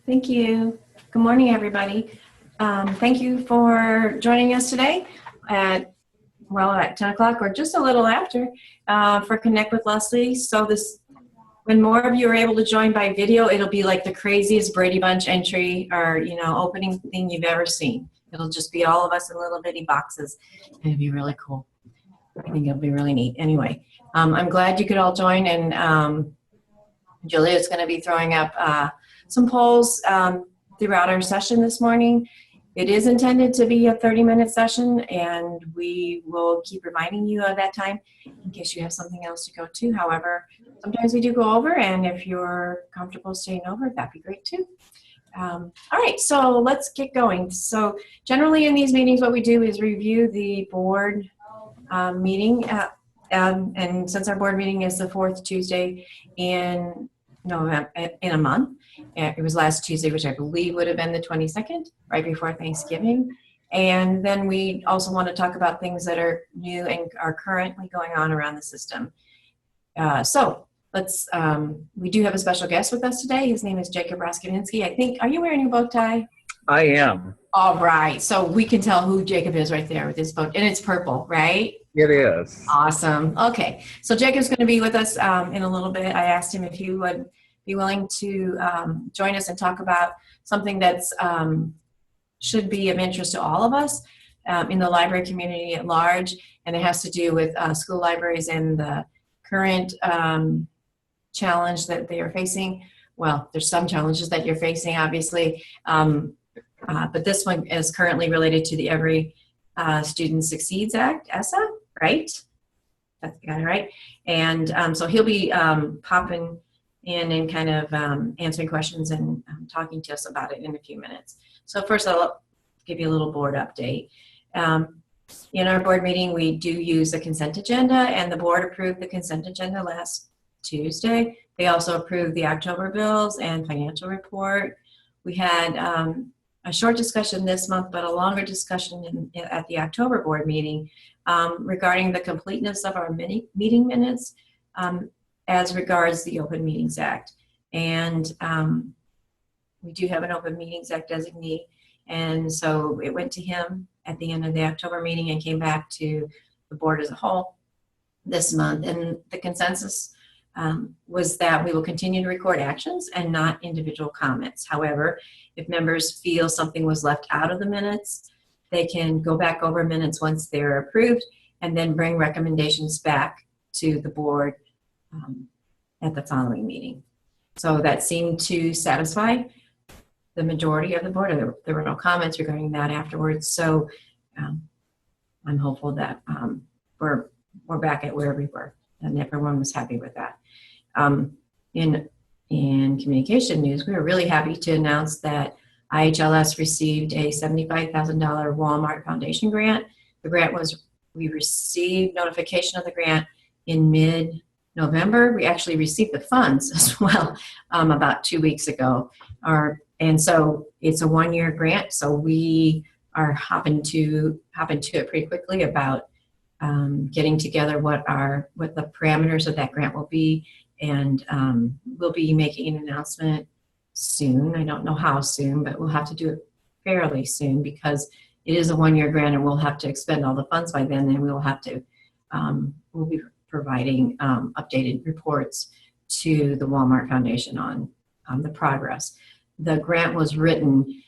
Thank you. Good morning, everybody. Thank you for joining us today at 10 o'clock or just a little after for Connect with Leslie. So when more of you are able to join by video, it'll be like the craziest Brady Bunch entry or, opening thing you've ever seen. It'll just be all of us in little bitty boxes. It'll be really cool. I think it'll be really neat. Anyway, I'm glad you could all join, and Julia's going to be throwing up some polls throughout our session this morning. It is intended to be a 30-minute session, and we will keep reminding you of that time in case you have something else to go to. However, sometimes we do go over, and if you're comfortable staying over, that'd be great too. All right, so let's get going. So generally in these meetings, what we do is review the board meeting, and since our board meeting is the fourth Tuesday in a month, it was last Tuesday, which I believe would have been the 22nd, right before Thanksgiving. And then we also want to talk about things that are new and are currently going on around the system. So let's, we do have a special guest with us today. His name is Jacob Roskovensky. I think, are you wearing your bow tie? I am. All right, so we can tell who Jacob is right there with his bow, and it's purple, right? It is. Awesome. Okay, so Jacob's going to be with us in a little bit. I asked him if he would be willing to join us and talk about something that's should be of interest to all of us in the library community at large, and it has to do with school libraries and the current challenge that they are facing. Well, there's some challenges that you're facing, obviously, but this one is currently related to the Every Student Succeeds Act, ESSA, right? That's got it right. And so he'll be popping in and kind of answering questions and talking to us about it in a few minutes. So first I'll give you a little board update. In our board meeting, we do use a consent agenda, and the board approved the consent agenda last Tuesday. They also approved the October bills and financial report. We had a short discussion this month, but a longer discussion at the October board meeting regarding the completeness of our meeting minutes as regards the Open Meetings Act. And we do have an Open Meetings Act designee, and so it went to him at the end of the October meeting and came back to the board as a whole this month. And the consensus was that we will continue to record actions and not individual comments. However, if members feel something was left out of the minutes, they can go back over minutes once they're approved and then bring recommendations back to the board at the following meeting. So that seemed to satisfy the majority of the board. There were no comments regarding that afterwards. So I'm hopeful that we're back at where we were, and everyone was happy with that. In communication news, we were really happy to announce that IHLS received a $75,000 Walmart Foundation grant. The grant we received notification of the grant in mid-November. We actually received the funds as well about 2 weeks ago. And so it's a one-year grant, so we are hopping to it pretty quickly about getting together what the parameters of that grant will be, and we'll be making an announcement soon. I don't know how soon, but we'll have to do it fairly soon because it is a one-year grant, and we'll have to expend all the funds by then, and we'll have to we'll be providing updated reports to the Walmart Foundation on the progress. The grant was written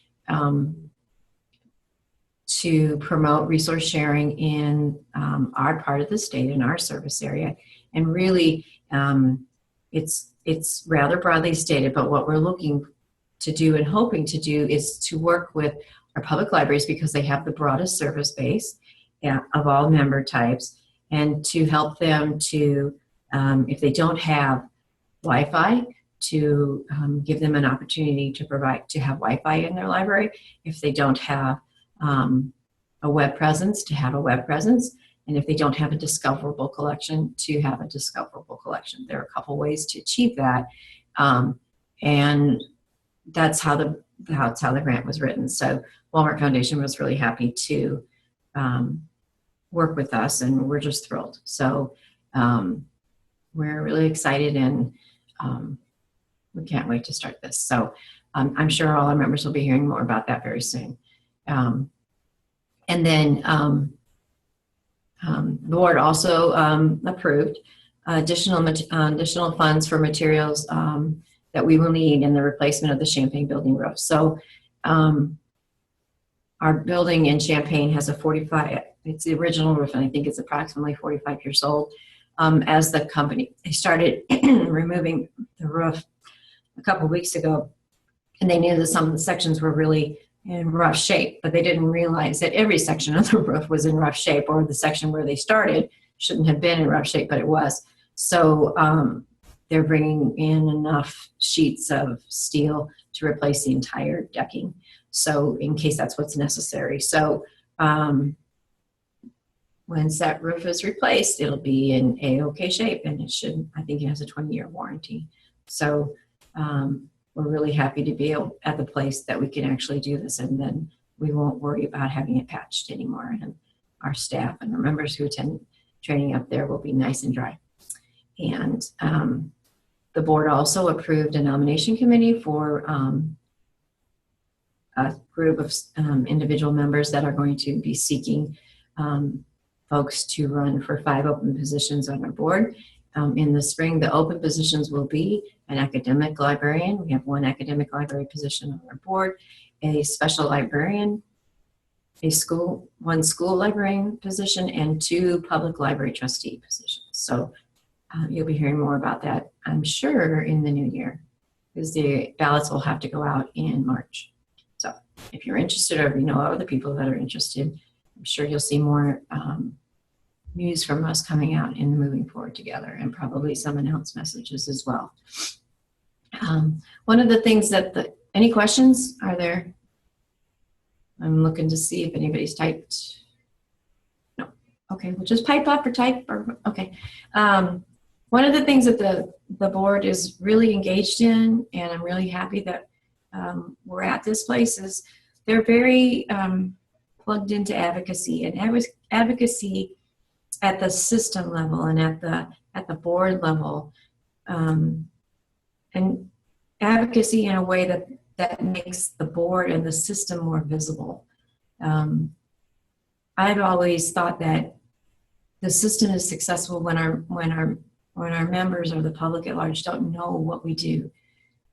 to promote resource sharing in our part of the state, in our service area, and really it's rather broadly stated, but what we're looking to do and hoping to do is to work with our public libraries because they have the broadest service base of all member types, and to help them to, if they don't have Wi-Fi, to give them an opportunity to have Wi-Fi in their library. If they don't have a web presence, to have a web presence. And if they don't have a discoverable collection, to have a discoverable collection. There are a couple ways to achieve that. And that's how the grant was written. So Walmart Foundation was really happy to work with us, and we're just thrilled. So we're really excited, and we can't wait to start this. So I'm sure all our members will be hearing more about that very soon. And then the board also approved additional funds for materials that we will need in the replacement of the Champaign building roof. So our building in Champaign has a 45, it's the original roof, and I think it's approximately 45 years old. As the company, they started removing the roof a couple of weeks ago, and they knew that some of the sections were really in rough shape, but they didn't realize that every section of the roof was in rough shape, or the section where they started shouldn't have been in rough shape, but it was. So they're bringing in enough sheets of steel to replace the entire decking. So in case that's what's necessary. So once that roof is replaced, it'll be in A-OK shape, and it should, I think it has a 20-year warranty. So we're really happy to be at the place that we can actually do this, and then we won't worry about having it patched anymore. And our staff and our members who attend training up there will be nice and dry. And the board also approved a nomination committee for a group of individual members that are going to be seeking folks to run for 5 open positions on our board. In the spring, the open positions will be an academic librarian. We have 1 academic library position on our board, a special librarian, one school librarian position, and 2 public library trustee positions. So you'll be hearing more about that, I'm sure, in the new year, because the ballots will have to go out in March. So if you're interested, or if you know other people that are interested, I'm sure you'll see more news from us coming out in Moving Forward Together, and probably some announced messages as well. One of the things that any questions are there? I'm looking to see if anybody's typed. No. Okay, we'll just pipe up or type, or okay. One of the things that the board is really engaged in, and I'm really happy that we're at this place, is they're very plugged into advocacy, and advocacy at the system level and at the board level, and advocacy in a way that makes the board and the system more visible. I've always thought that the system is successful when our members or the public at large don't know what we do.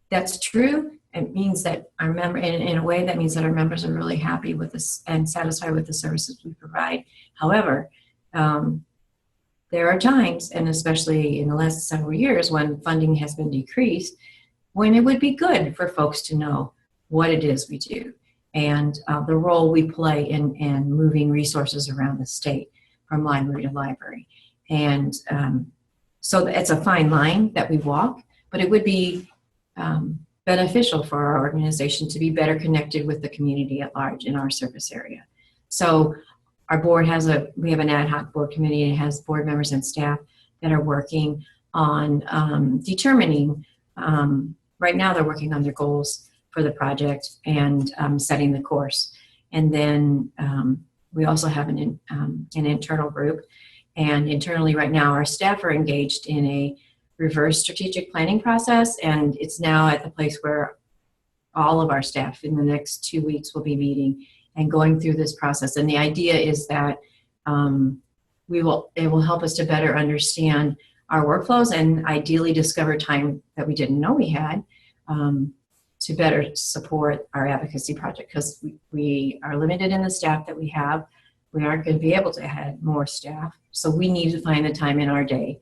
That's true. It means that our member, in a way, that means that our members are really happy with us and satisfied with the services we provide. However, there are times, and especially in the last several years when funding has been decreased, when it would be good for folks to know what it is we do and the role we play in moving resources around the state from library to library. And so it's a fine line that we walk, but it would be beneficial for our organization to be better connected with the community at large in our service area. So our board we have an ad hoc board committee, and it has board members and staff that are working on determining, right now they're working on their goals for the project and setting the course. And then we also have an internal group, and internally right now our staff are engaged in a reverse strategic planning process, and it's now at the place where all of our staff in the next 2 weeks will be meeting and going through this process. And the idea is that it will help us to better understand our workflows and ideally discover time that we didn't know we had to better support our advocacy project, because we are limited in the staff that we have. We aren't going to be able to add more staff, so we need to find the time in our day,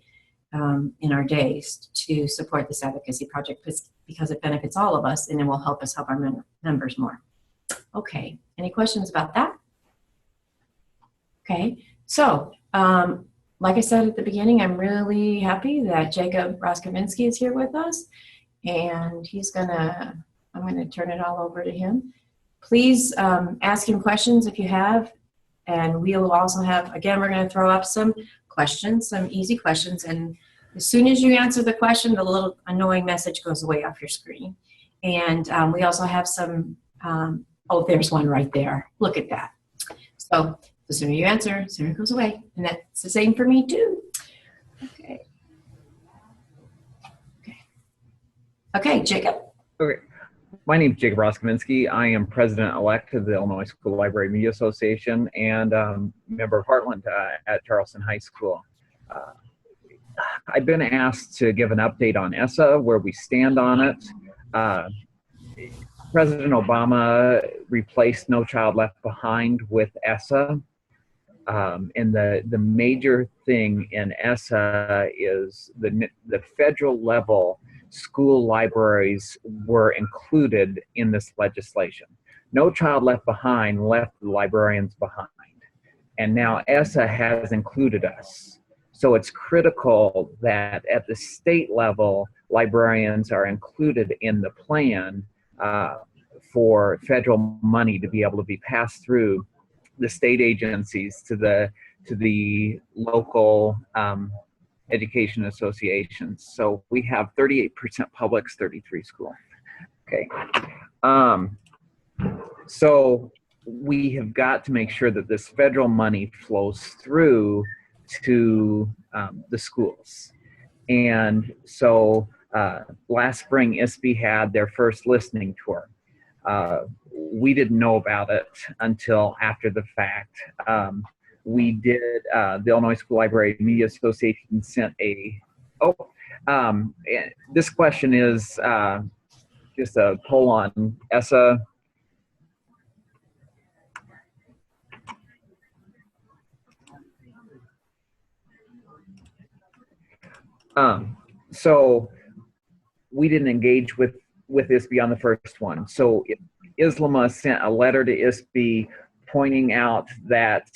in our days, to support this advocacy project, because it benefits all of us and it will help us help our members more. Okay, any questions about that? Okay, so like I said at the beginning, I'm really happy that Jacob Roskovensky is here with us, and I'm gonna turn it all over to him. Please ask him questions if you have, and we will also have, again, we're gonna throw up some questions, some easy questions, and as soon as you answer the question, the little annoying message goes away off your screen. And we also have some, oh, there's one right there. Look at that. So the sooner you answer, the sooner it goes away. And that's the same for me too. Okay. Okay, Jacob. Okay. My name is Jacob Roskovensky. I am president-elect of the Illinois School Library Media Association and member of Heartland at Charleston High School. I've been asked to give an update on ESSA, where we stand on it. President Obama replaced No Child Left Behind with ESSA. And the major thing in ESSA is the federal level school libraries were included in this legislation. No Child Left Behind left the librarians behind. And now ESSA has included us. So it's critical that at the state level, librarians are included in the plan for federal money to be able to be passed through the state agencies to the local education associations. So we have 38% publics, 33 school. Okay. So we have got to make sure that this federal money flows through to the schools. And so last spring, ISB had their first listening tour. We didn't know about it until after the fact. We did, the Illinois School Library Media Association sent this question is just a poll on ESSA. So we didn't engage with ISB on the first one. So ISLMA sent a letter to ISB pointing out that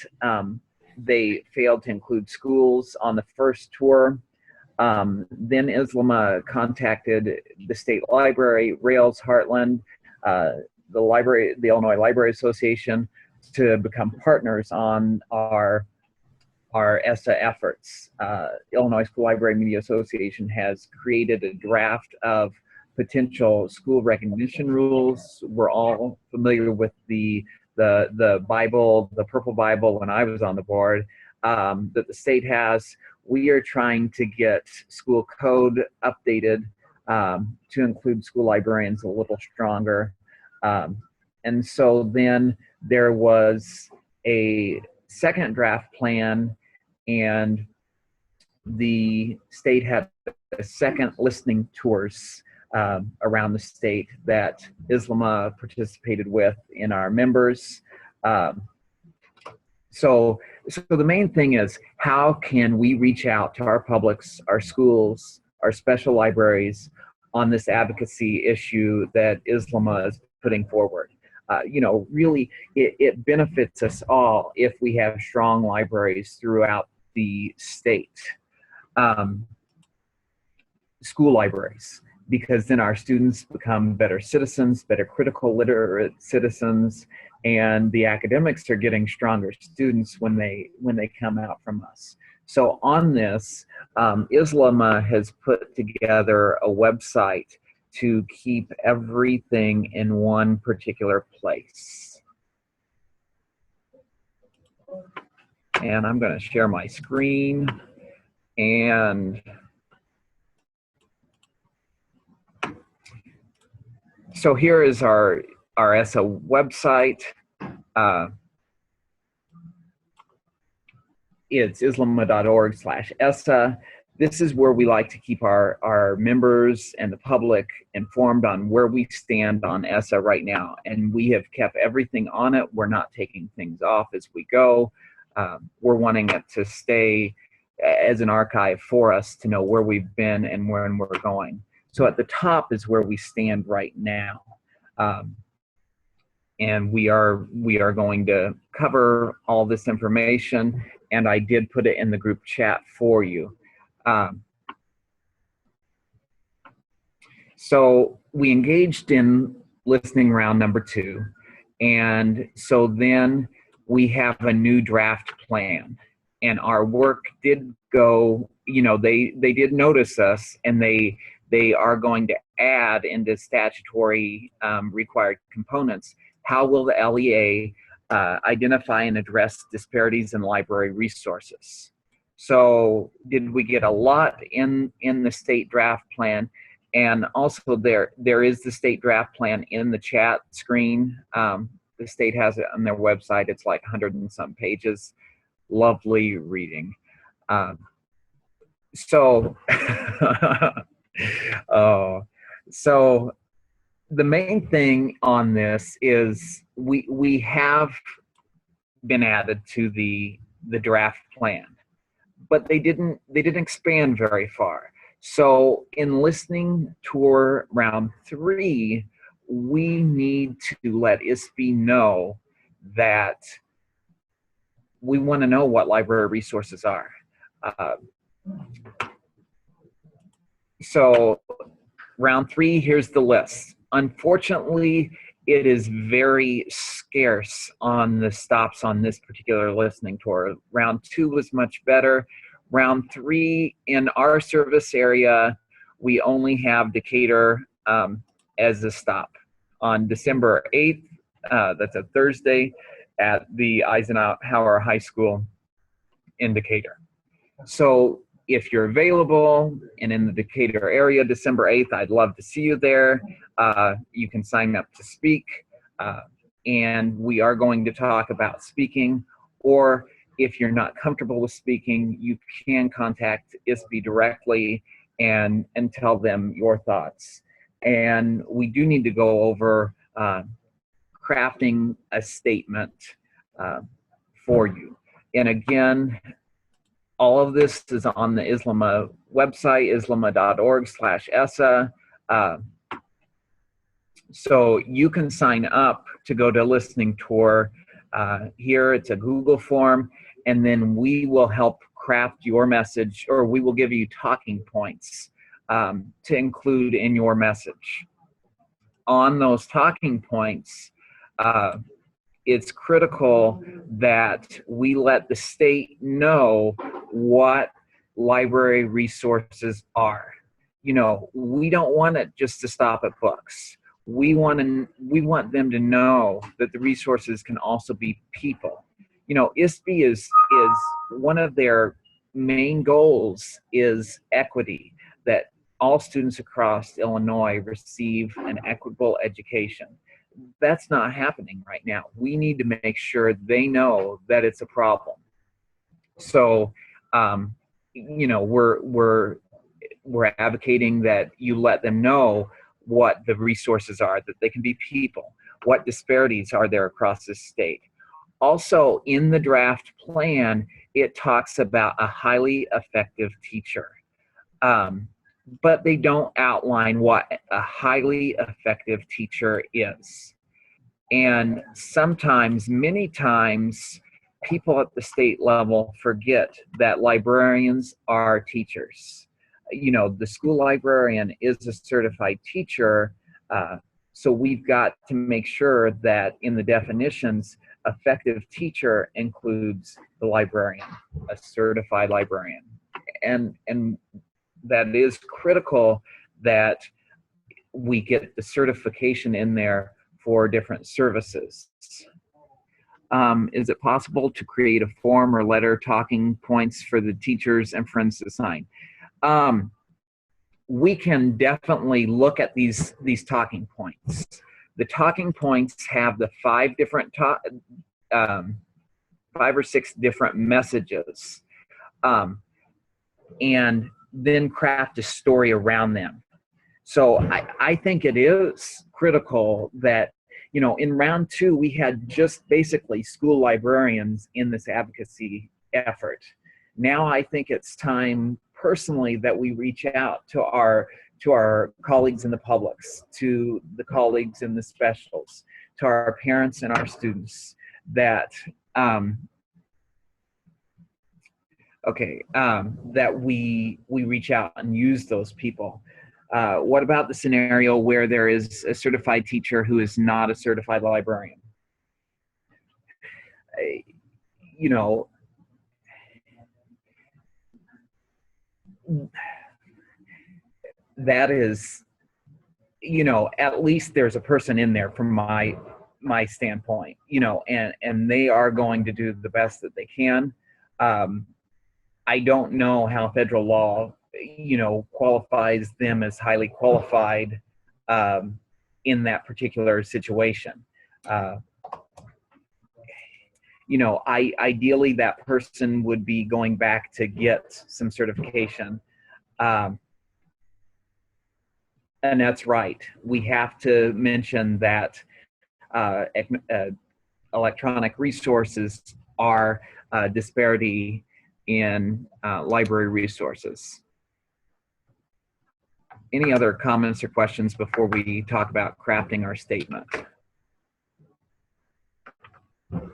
they failed to include schools on the first tour. Then ISLMA contacted the state library, Rails, Heartland, the Illinois Library Association, to become partners on our ESSA efforts. Illinois School Library Media Association has created a draft of potential school recognition rules. We're all familiar with the Bible, the Purple Bible, when I was on the board, that the state has. We are trying to get school code updated to include school librarians a little stronger. And so then there was a second draft plan, and the state had a second listening tours around the state that ISLMA participated with in our members. So the main thing is, how can we reach out to our publics, our schools, our special libraries on this advocacy issue that ISLMA is putting forward? Really, it benefits us all if we have strong libraries throughout the state. School libraries, because then our students become better citizens, better critical literate citizens, and the academics are getting stronger students when they come out from us. So on this, ISLMA has put together a website to keep everything in one particular place. And I'm going to share my screen, and so here is our ESSA website. It's islama.org/ESSA. This is where we like to keep our members and the public informed on where we stand on ESSA right now. And we have kept everything on it. We're not taking things off as we go. We're wanting it to stay as an archive for us to know where we've been and where we're going. So at the top is where we stand right now. And we are going to cover all this information, and I did put it in the group chat for you. So we engaged in listening round number 2, and so then we have a new draft plan, and our work did go, they did notice us, and they are going to add into statutory required components. How will the LEA identify and address disparities in library resources? So did we get a lot in the state draft plan? And also there is the state draft plan in the chat screen. The state has it on their website. It's like 100 and some pages. Lovely reading. So, so the main thing on this is we have been added to the draft plan, but they didn't expand very far. So in listening tour round 3, we need to let ISB know that we want to know what library resources are. So round 3, here's the list. Unfortunately, it is very scarce on the stops on this particular listening tour. Round 2 was much better. Round 3, in our service area, we only have Decatur as a stop. On December 8th, that's a Thursday, at the Eisenhower High School in Decatur. So if you're available and in the Decatur area, December 8th, I'd love to see you there. You can sign up to speak, and we are going to talk about speaking, or if you're not comfortable with speaking, you can contact ISB directly and tell them your thoughts. And we do need to go over crafting a statement for you. And again, all of this is on the ISLMA website, islama.org/ESSA. So you can sign up to go to listening tour. Here it's a Google form, and then we will help craft your message, or we will give you talking points to include in your message. On those talking points, it's critical that we let the state know what library resources are. You know, we don't want it just to stop at books. We want them to know that the resources can also be people. You know, ISB is one of their main goals is equity, that all students across Illinois receive an equitable education. That's not happening right now. We need to make sure they know that it's a problem. So, you know, we're advocating that you let them know what the resources are, that they can be people, what disparities are there across the state. Also, in the draft plan, it talks about a highly effective teacher. But they don't outline what a highly effective teacher is. And sometimes, many times, people at the state level forget that librarians are teachers. You know, the school librarian is a certified teacher, so we've got to make sure that in the definitions, effective teacher includes the librarian, a certified librarian. And that is critical that we get the certification in there for different services. Is it possible to create a form or letter talking points for the teachers and friends to sign? We can definitely look at these talking points. The talking points have the 5 or 6 different messages, and then craft a story around them. So I think it is critical that, you know, in round 2, we had just basically school librarians in this advocacy effort. Now I think it's time personally that we reach out to our colleagues in the publics, to the colleagues in the specials, to our parents and our students, that that we reach out and use those people. What about the scenario where there is a certified teacher who is not a certified librarian? You know, that is, you know, at least there's a person in there from my standpoint, you know, and they are going to do the best that they can. I don't know how federal law qualifies them as highly qualified in that particular situation. Ideally that person would be going back to get some certification. And that's right. We have to mention that electronic resources are a disparity in library resources. Any other comments or questions before we talk about crafting our statement? And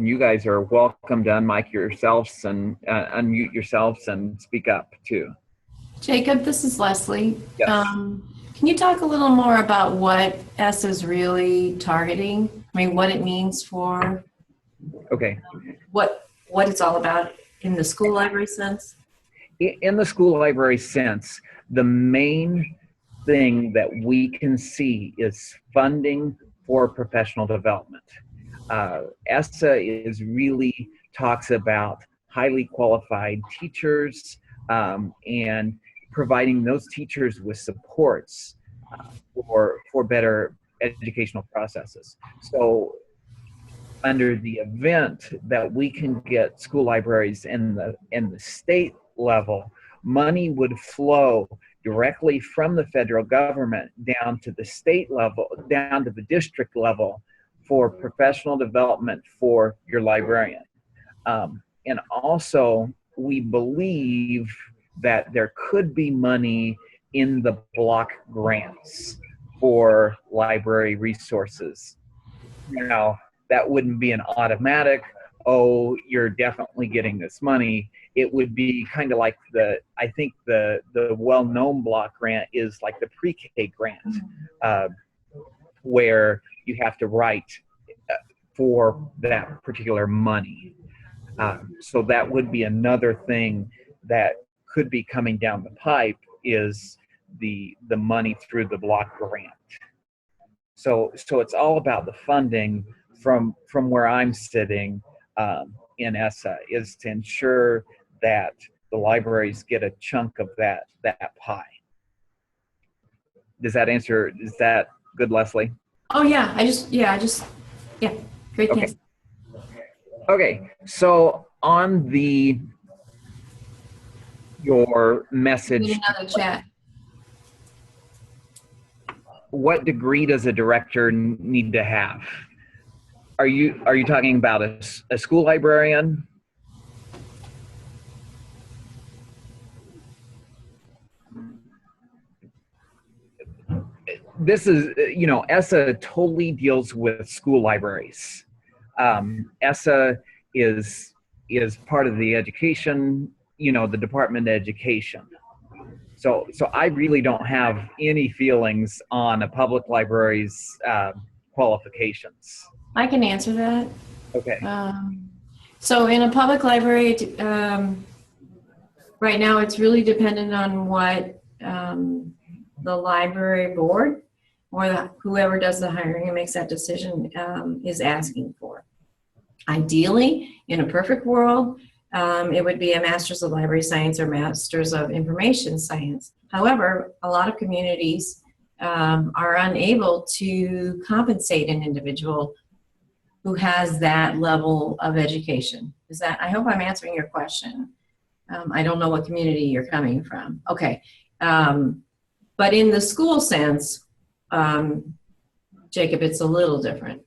you guys are welcome to unmic yourselves and unmute yourselves and speak up too. Jacob, this is Leslie. Yes. Can you talk a little more about what ESSA is really targeting? I mean, what it means for, Okay. what it's all about in the school library sense? In the school library sense, the main thing that we can see is funding for professional development. ESSA really talks about highly qualified teachers and providing those teachers with supports for better educational processes. So under the event that we can get school libraries in the state level, money would flow directly from the federal government down to the state level, down to the district level for professional development for your librarian. And also, we believe that there could be money in the block grants for library resources. Now, that wouldn't be an automatic, oh, you're definitely getting this money. It would be kind of like I think the well-known block grant is like the pre-K grant, where you have to write for that particular money. So that would be another thing that could be coming down the pipe, is the money through the block grant. So it's all about the funding from where I'm sitting in ESSA, is to ensure that the libraries get a chunk of that pie. Does that answer? Is that good, Leslie? Oh yeah, yeah, great. Okay. Thanks. Okay, so on your message, Need another chat. what degree does a director need to have? Are you talking about a school librarian? This is, ESSA totally deals with school libraries. ESSA is part of the education, the Department of Education. So I really don't have any feelings on a public library's qualifications. I can answer that. Okay. So in a public library, right now it's really dependent on what the library board or whoever does the hiring and makes that decision is asking for. Ideally, in a perfect world, it would be a Master's of Library Science or Master's of Information Science. However, a lot of communities are unable to compensate an individual who has that level of education. I hope I'm answering your question. I don't know what community you're coming from. Okay. But in the school sense, Jacob, it's a little different.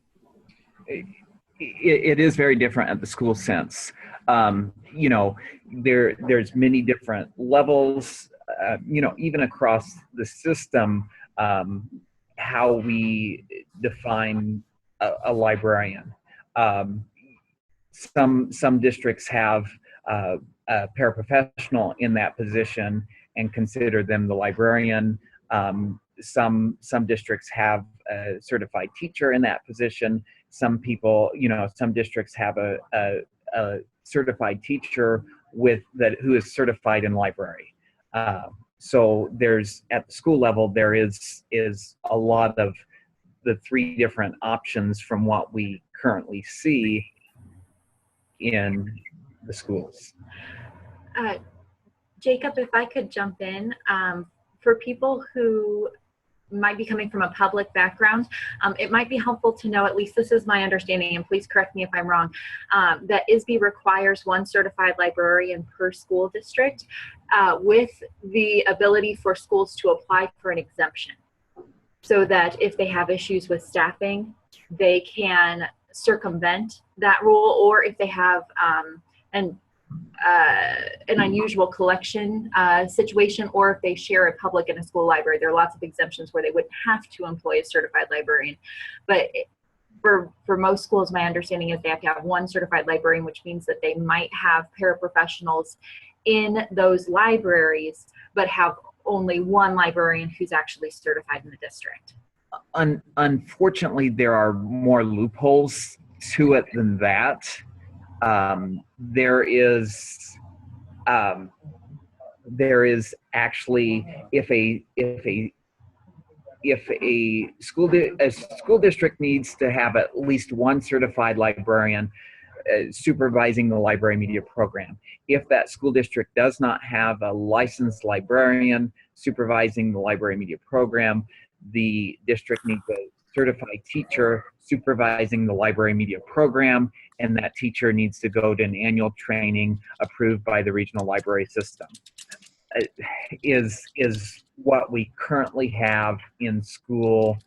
It is very different at the school sense. There's many different levels, even across the system, how we define a librarian. Some districts have a paraprofessional in that position and consider them the librarian. Some districts have a certified teacher in that position. Some people, some districts have a certified teacher who is certified in library. So there's, at the school level, there is a lot of the three different options from what we currently see in the schools. Jacob, if I could jump in, for people who might be coming from a public background, it might be helpful to know, at least this is my understanding, and please correct me if I'm wrong, that ISB requires one certified librarian per school district, with the ability for schools to apply for an exemption, so that if they have issues with staffing, they can circumvent that rule, or if they have an unusual collection situation, or if they share a public and a school library. There are lots of exemptions where they wouldn't have to employ a certified librarian. But for most schools, my understanding is they have to have one certified librarian, which means that they might have paraprofessionals in those libraries, but have only one librarian who's actually certified in the district. Unfortunately, there are more loopholes to it than that. There is actually, if a school district needs to have at least one certified librarian supervising the library media program. If that school district does not have a licensed librarian supervising the library media program, the district needs a certified teacher supervising the library media program, and that teacher needs to go to an annual training approved by the regional library system. Is what we currently have in school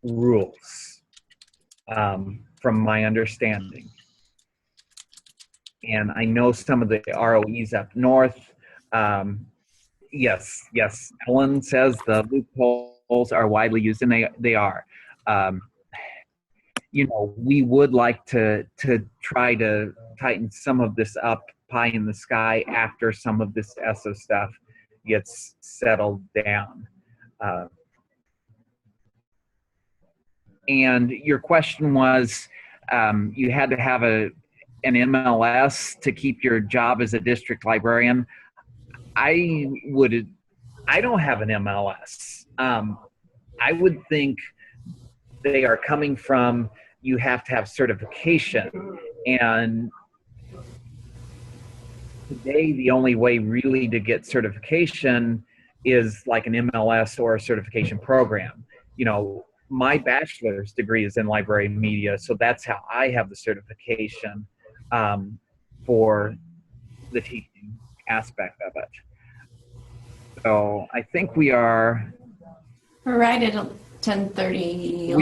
rules, from my understanding. And I know some of the ROEs up north, yes, Ellen says the loopholes are widely used, and they are. You know, we would like to try to tighten some of this up, pie in the sky, after some of this ESSA stuff gets settled down. And your question was, you had to have an MLS to keep your job as a district librarian. I don't have an MLS. I would think they are coming from, you have to have certification, and today the only way really to get certification is like an MLS or a certification program. You know, my bachelor's degree is in library media, so that's how I have the certification for the teaching aspect of it. So I think we are. We're right at 10:30.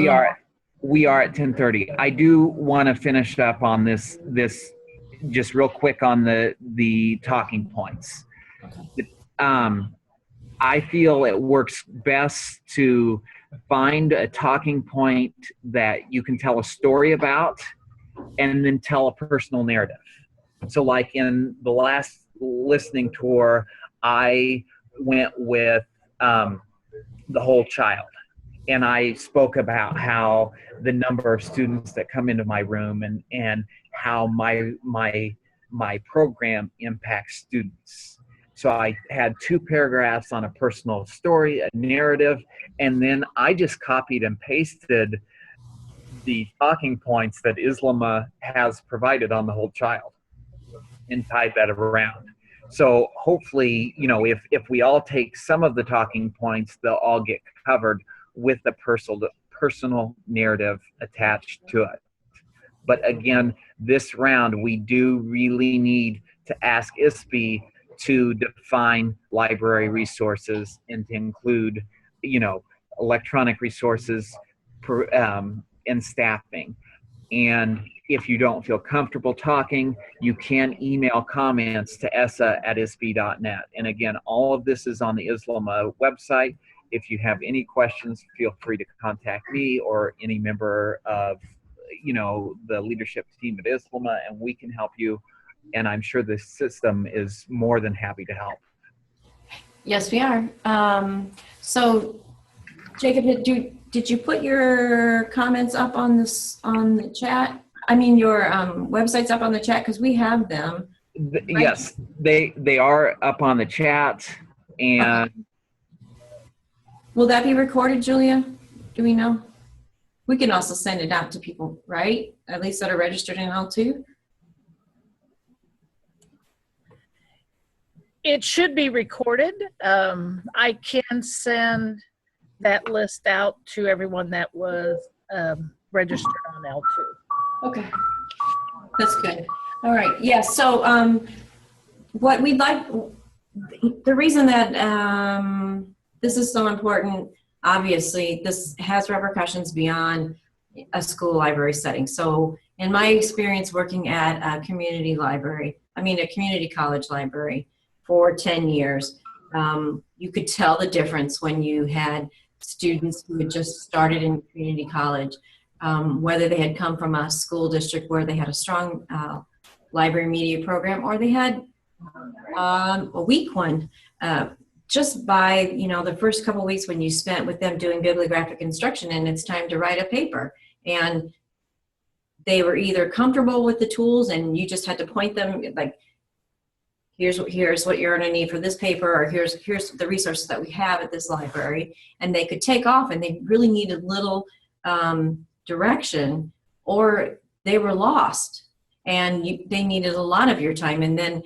We are at 10:30. I do want to finish up on this just real quick on the talking points. I feel it works best to find a talking point that you can tell a story about, and then tell a personal narrative. So like in the last listening tour, I went with the whole child. And I spoke about how the number of students that come into my room, and how my program impacts students. So I had 2 paragraphs on a personal story, a narrative, and then I just copied and pasted the talking points that ISLMA has provided on the whole child and tied that around. So hopefully, you know, if we all take some of the talking points, they'll all get covered with the personal narrative attached to it. But again, this round, we do really need to ask ISB to define library resources and to include, you know, electronic resources and staffing. And if you don't feel comfortable talking, you can email comments to essa@isb.net. And again, all of this is on the ISLMA website. If you have any questions, feel free to contact me or any member of, you know, the leadership team at ISLMA, and we can help you. And I'm sure the system is more than happy to help. Yes, we are. So, Jacob, did you put your comments up on the chat? I mean, your websites up on the chat, because we have them. Yes, they are up on the chat. And will that be recorded, Julia? Do we know? We can also send it out to people, right? At least that are registered in L2. It should be recorded. I can send that list out to everyone that was registered on L2. Okay, that's good. All right, yeah, so what we'd like, the reason that this is so important, obviously, this has repercussions beyond a school library setting. So in my experience working at a community college library for 10 years, you could tell the difference when you had students who had just started in community college, whether they had come from a school district where they had a strong library media program, or they had a weak one. Just by, the first couple of weeks when you spent with them doing bibliographic instruction and it's time to write a paper, and they were either comfortable with the tools and you just had to point them, like, here's what you're going to need for this paper, or here's the resources that we have at this library, and they could take off and they really needed little direction, or they were lost and they needed a lot of your time. And then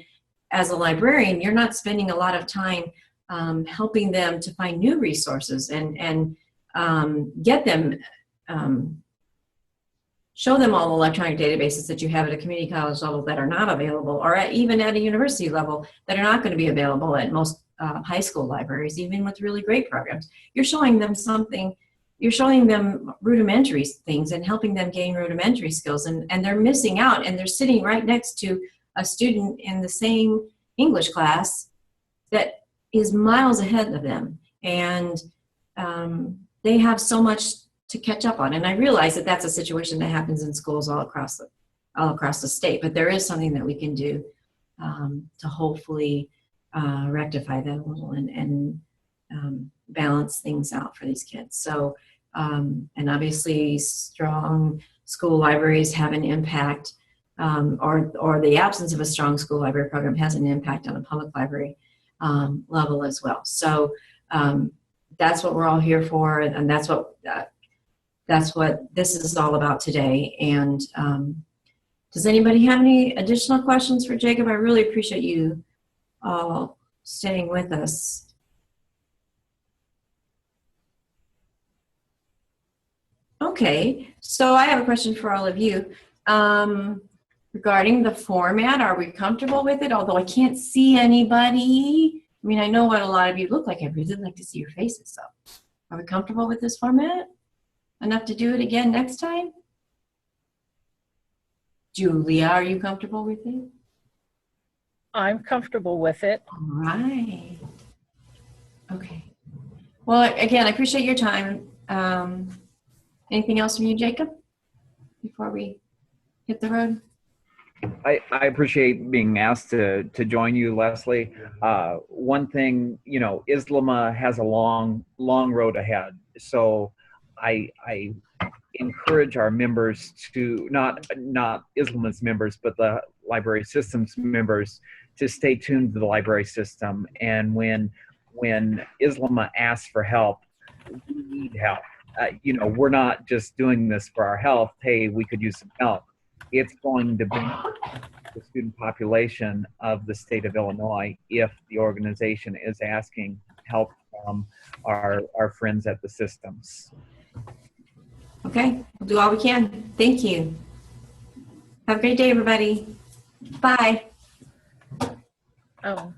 as a librarian, you're not spending a lot of time helping them to find new resources and get them, show them all the electronic databases that you have at a community college level that are not available, or even at a university level that are not going to be available at most high school libraries, even with really great programs. You're showing them something, you're showing them rudimentary things and helping them gain rudimentary skills, and they're missing out, and they're sitting right next to a student in the same English class that is miles ahead of them, and they have so much to catch up on. And I realize that that's a situation that happens in schools all across the state, but there is something that we can do to hopefully rectify that a little and balance things out for these kids. So, and obviously strong school libraries have an impact, or the absence of a strong school library program has an impact on a public library level as well. So that's what we're all here for, and that's what this is all about today. And does anybody have any additional questions for Jacob? I really appreciate you all staying with us. Okay, so I have a question for all of you. Regarding the format, are we comfortable with it? Although I can't see anybody. I mean, I know what a lot of you look like. I'd really like to see your faces, so. Are we comfortable with this format? Enough to do it again next time? Julia, are you comfortable with it? I'm comfortable with it. All right. Okay. Well, again, I appreciate your time. Anything else from you, Jacob, before we hit the road? I appreciate being asked to join you, Leslie. One thing, ISLMA has a long road ahead. So I encourage our members to, not ISLMA's members, but the library system's members, to stay tuned to the library system. And when ISLMA asks for help, we need help. We're not just doing this for our health. Hey, we could use some help. It's going to be the student population of the state of Illinois if the organization is asking help from our friends at the systems. Okay, we'll do all we can. Thank you. Have a great day, everybody. Bye. Oh.